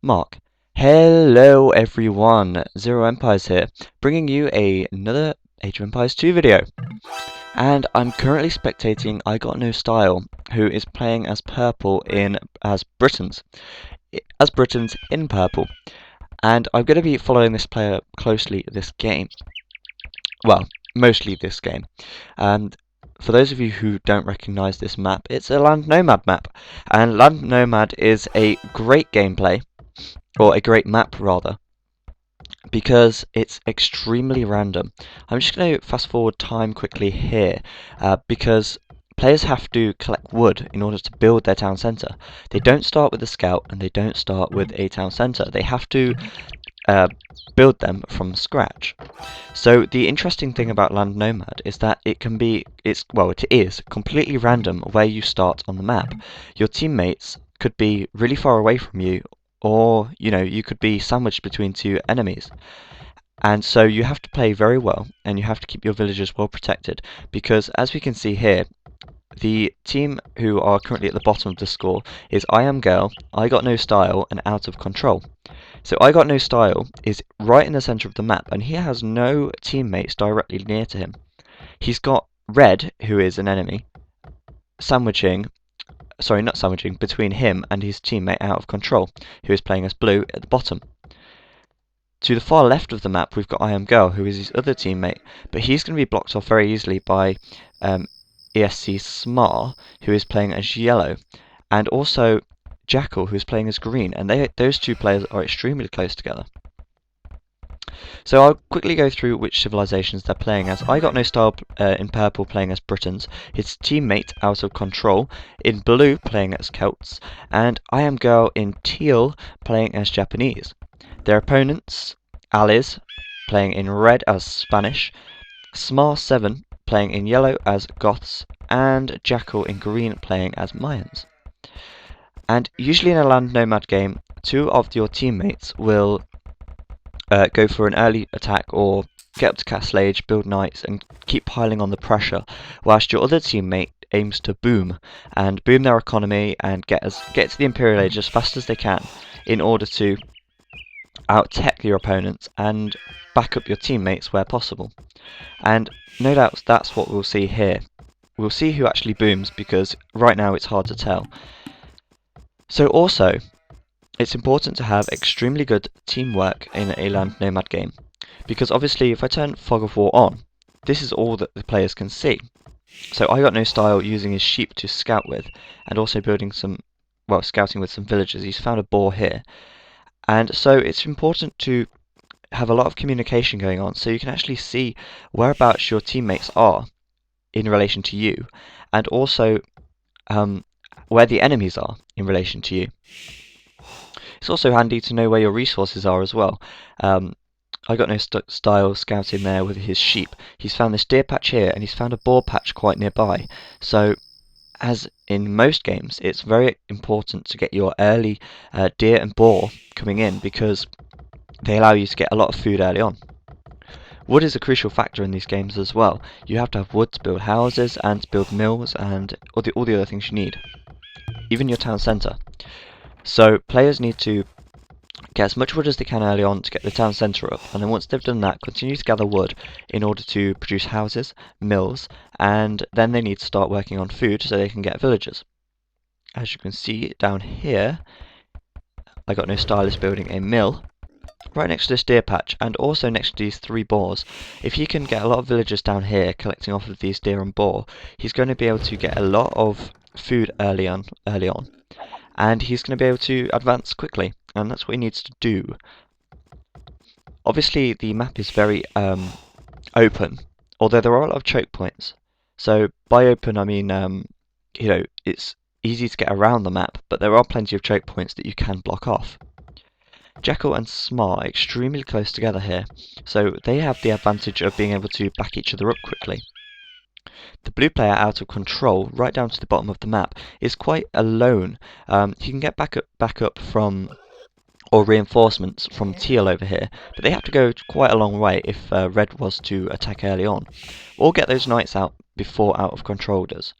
Mark. Hello everyone, ZeroEmpires here, bringing you another Age of Empires 2 video. And I'm currently spectating I Got No Style, who is playing as purple as Britons in purple. And I'm going to be following this player closely this game. Well, mostly this game. And for those of you who don't recognise this map, it's a Land Nomad map. And Land Nomad is a great gameplay, or a great map rather, because it's extremely random. I'm just going to fast forward time quickly here, because players have to collect wood in order to build their town centre. They don't start with a scout and they don't start with a town centre. They have to build them from scratch. So the interesting thing about Land Nomad is that it is completely random where you start on the map. Your teammates could be really far away from you, or you could be sandwiched between two enemies. And so you have to play very well, and you have to keep your villagers well protected, because as we can see here, the team who are currently at the bottom of the score is I Am Girl, I Got No Style, and Out of Control. So I Got No Style is right in the centre of the map, and he has no teammates directly near to him. He's got Red, who is an enemy, between him and his teammate Out of Control, who is playing as Blue at the bottom. To the far left of the map, we've got I Am Girl, who is his other teammate, but he's going to be blocked off very easily by ESC Smar, who is playing as Yellow, and also Jackal, who is playing as Green, and those two players are extremely close together. So I'll quickly go through which civilizations they're playing as. I Got No Style in purple playing as Britons, his teammate Out of Control in blue playing as Celts, and I Am Girl in teal playing as Japanese. Their opponents, Allies, playing in red as Spanish, Smar7 playing in yellow as Goths, and Jackal in green playing as Mayans. And usually in a Land Nomad game, two of your teammates will go for an early attack or get up to Castle Age, build knights, and keep piling on the pressure, whilst your other teammate aims to boom their economy and get to the Imperial Age as fast as they can in order to out-tech your opponents and back up your teammates where possible. And no doubt that's what we'll see here. We'll see who actually booms, because right now it's hard to tell. So also, it's important to have extremely good teamwork in a Land Nomad game, because obviously if I turn Fog of War on, this is all that the players can see. So I Got No Style using his sheep to scout with, and also scouting with some villagers. He's found a boar here. And so it's important to have a lot of communication going on, so you can actually see whereabouts your teammates are in relation to you, and also where the enemies are in relation to you. It's also handy to know where your resources are as well. I Got No Style scouting there with his sheep. He's found this deer patch here, and he's found a boar patch quite nearby. So, as in most games, it's very important to get your early deer and boar coming in, because they allow you to get a lot of food early on. Wood is a crucial factor in these games as well. You have to have wood to build houses and to build mills and all the other things you need. Even your town centre. So players need to get as much wood as they can early on to get the town centre up, and then once they've done that, continue to gather wood in order to produce houses, mills, and then they need to start working on food so they can get villagers. As you can see down here, I Got No Style is building a mill right next to this deer patch, and also next to these 3 boars. If he can get a lot of villagers down here collecting off of these deer and boar, he's going to be able to get a lot of food early on, and he's going to be able to advance quickly, and that's what he needs to do. Obviously the map is very open, although there are a lot of choke points. So by open I mean it's easy to get around the map, but there are plenty of choke points that you can block off. Jackal and Smar are extremely close together here, so they have the advantage of being able to back each other up quickly. The blue player Out of Control, right down to the bottom of the map, is quite alone. He can get back up from, or reinforcements from teal over here, but they have to go quite a long way if red was to attack early on, or get those knights out before Out of Control does.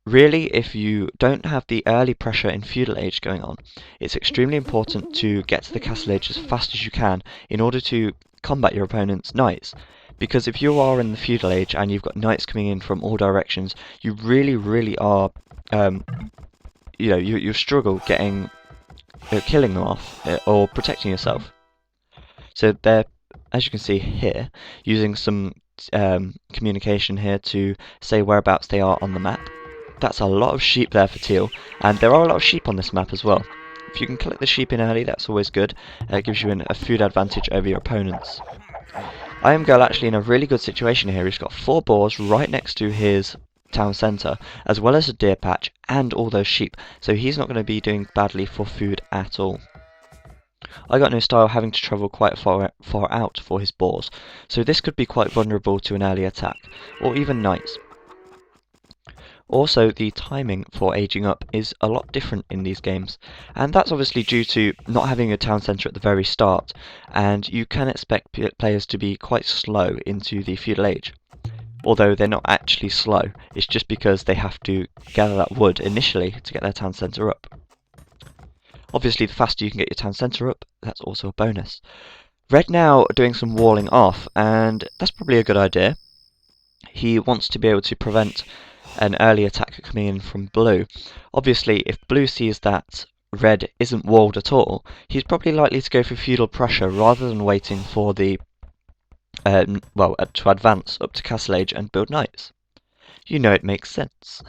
Really, if you don't have the early pressure in feudal age going on, it's extremely important to get to the castle age as fast as you can in order to combat your opponent's knights. Because if you are in the feudal age and you've got knights coming in from all directions, you really are, you struggle getting, killing them off or protecting yourself. So they're, as you can see here, using some communication here to say whereabouts they are on the map. That's a lot of sheep there for teal, and there are a lot of sheep on this map as well. If you can collect the sheep in early, that's always good. It gives you a food advantage over your opponents. I am Girl actually in a really good situation here. He's got 4 boars right next to his town centre, as well as a deer patch and all those sheep, so he's not going to be doing badly for food at all. I got no style having to travel quite far out for his boars, so this could be quite vulnerable to an early attack, or even knights. Also, the timing for aging up is a lot different in these games, and that's obviously due to not having a town centre at the very start, and you can expect players to be quite slow into the feudal age. Although they're not actually slow, it's just because they have to gather that wood initially to get their town centre up. Obviously, the faster you can get your town centre up, that's also a bonus. Red now are doing some walling off, and that's probably a good idea. He wants to be able to prevent an early attack coming in from blue. Obviously, if blue sees that red isn't walled at all, he's probably likely to go for feudal pressure rather than waiting for the to advance up to castle age and build knights. You know it makes sense.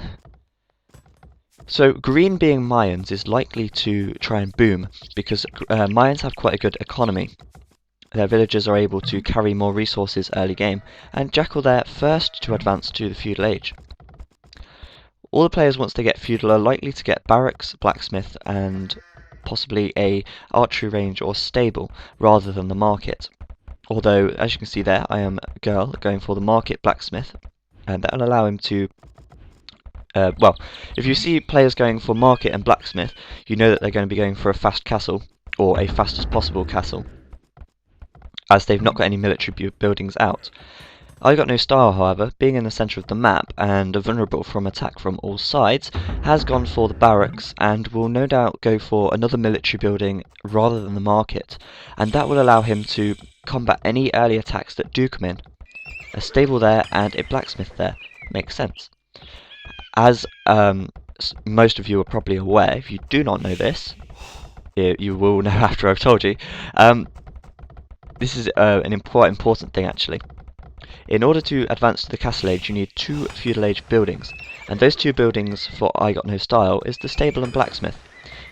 So green being Mayans is likely to try and boom because Mayans have quite a good economy. Their villagers are able to carry more resources early game, and Jackal there first to advance to the feudal age. All the players once they get feudal are likely to get barracks, blacksmith, and possibly a archery range or stable rather than the market. Although, as you can see there, I am a girl going for the market blacksmith, and that will allow him to if you see players going for market and blacksmith, you know that they're going to be going for a fast castle, or a fast as possible castle, as they've not got any military buildings out. I got no style, however, being in the centre of the map and vulnerable from attack from all sides, has gone for the barracks and will no doubt go for another military building rather than the market, and that will allow him to combat any early attacks that do come in. A stable there and a blacksmith there makes sense. As most of you are probably aware, if you do not know this, you will know after I've told you, this is an important thing actually. In order to advance to the castle age, you need 2 feudal age buildings, and those 2 buildings for I Got No Style is the stable and blacksmith.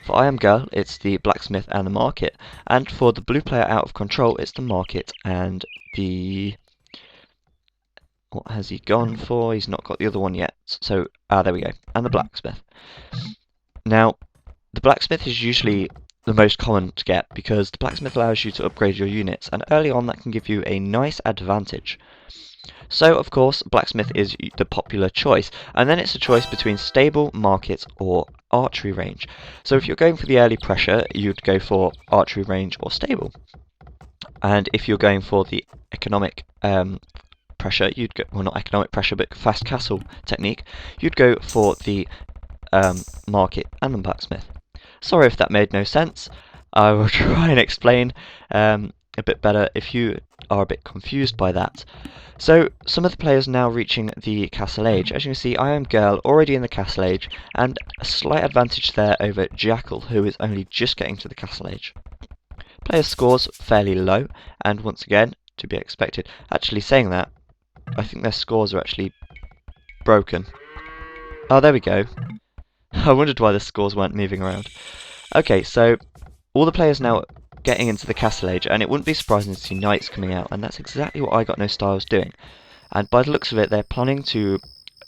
For I Am Girl, it's the blacksmith and the market, and for the blue player out of control, it's the market and the... What has he gone for? He's not got the other one yet, so, there we go, and the blacksmith. Now, the blacksmith is usually the most common to get, because the blacksmith allows you to upgrade your units, and early on that can give you a nice advantage. So, of course, blacksmith is the popular choice, and then it's a choice between stable, market, or archery range. So if you're going for the early pressure, you'd go for archery range or stable. And if you're going for the economic pressure, you'd go, well, not economic pressure, but fast castle technique, you'd go for the market and the blacksmith. Sorry if that made no sense. I will try and explain a bit better if you are a bit confused by that. So, some of the players now reaching the castle age. As you can see, I Am Girl already in the castle age, and a slight advantage there over Jackal, who is only just getting to the castle age. Player scores fairly low, and once again, to be expected. Actually, saying that, I think their scores are actually broken. Oh, there we go. I wondered why the scores weren't moving around. Okay, so all the players now getting into the castle age, and it wouldn't be surprising to see knights coming out, and that's exactly what I Got No Style's doing. And by the looks of it, they're planning to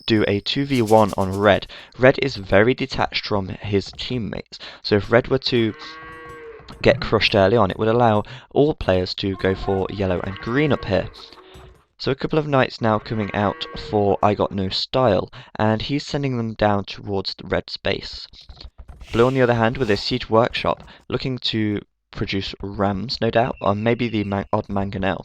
do a 2v1 on red. Red is very detached from his teammates, so if red were to get crushed early on, it would allow all players to go for yellow and green up here. So a couple of knights now coming out for I Got No Style, and he's sending them down towards the red space. Blue, on the other hand, with a siege workshop, looking to produce rams, no doubt, or maybe the odd mangonel.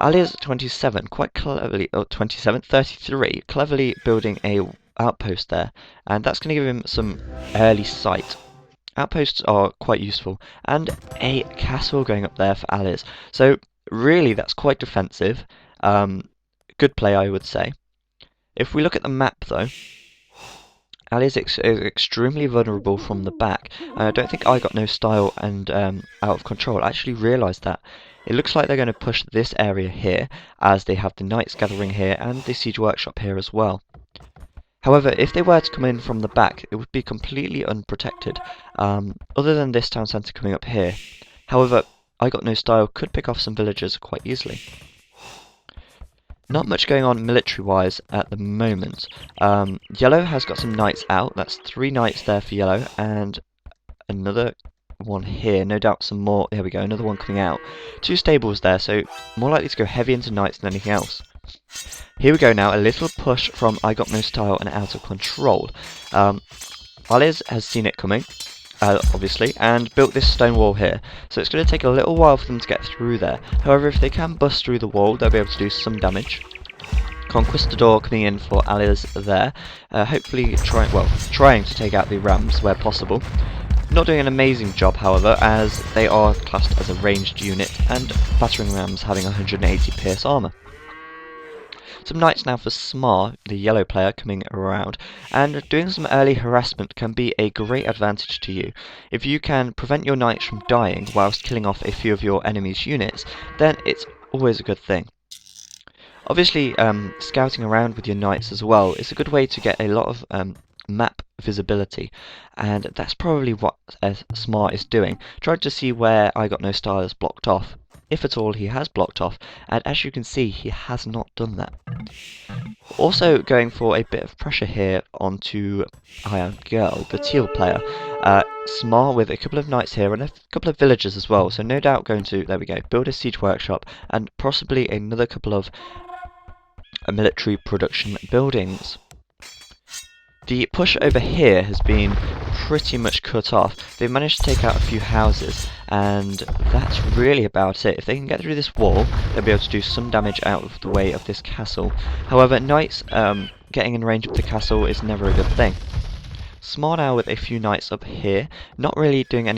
Alia's 27, quite cleverly, 33, cleverly building a outpost there, and that's going to give him some early sight. Outposts are quite useful, and a castle going up there for allies. So really, that's quite defensive. Good play, I would say. If we look at the map, though, Ali is extremely vulnerable from the back. I don't think I got no style and out of control. I actually realised that. It looks like they're going to push this area here, as they have the knights gathering here and the siege workshop here as well. However, if they were to come in from the back, it would be completely unprotected, other than this town centre coming up here. However, I got no style could pick off some villagers quite easily. Not much going on military-wise at the moment. Yellow has got some knights out. That's 3 knights there for yellow, and another one here. No doubt some more. There we go, another one coming out. 2 stables there, so more likely to go heavy into knights than anything else. Here we go now, a little push from I Got No Style and Out of Control. Aliz has seen it coming, obviously, and built this stone wall here. So it's going to take a little while for them to get through there. However, if they can bust through the wall, they'll be able to do some damage. Conquistador coming in for Aliz there, hopefully trying to take out the rams where possible. Not doing an amazing job, however, as they are classed as a ranged unit, and battering rams having 180 pierce armour. Some knights now for Smar, the yellow player, coming around, and doing some early harassment can be a great advantage to you. If you can prevent your knights from dying whilst killing off a few of your enemy's units, then it's always a good thing. Obviously, scouting around with your knights as well is a good way to get a lot of map visibility, and that's probably what Smart is doing, trying to see where I Got No Style is blocked off, if at all he has blocked off, and as you can see, he has not done that. Also going for a bit of pressure here onto I Am Girl, the teal player. Smart with a couple of knights here and a couple of villagers as well, so no doubt going to, there we go, build a siege workshop and possibly another couple of military production buildings. The push over here has been pretty much cut off. They've managed to take out a few houses, and that's really about it. If they can get through this wall, they'll be able to do some damage out of the way of this castle. However, knights getting in range of the castle is never a good thing. Smart now with a few knights up here, not really doing any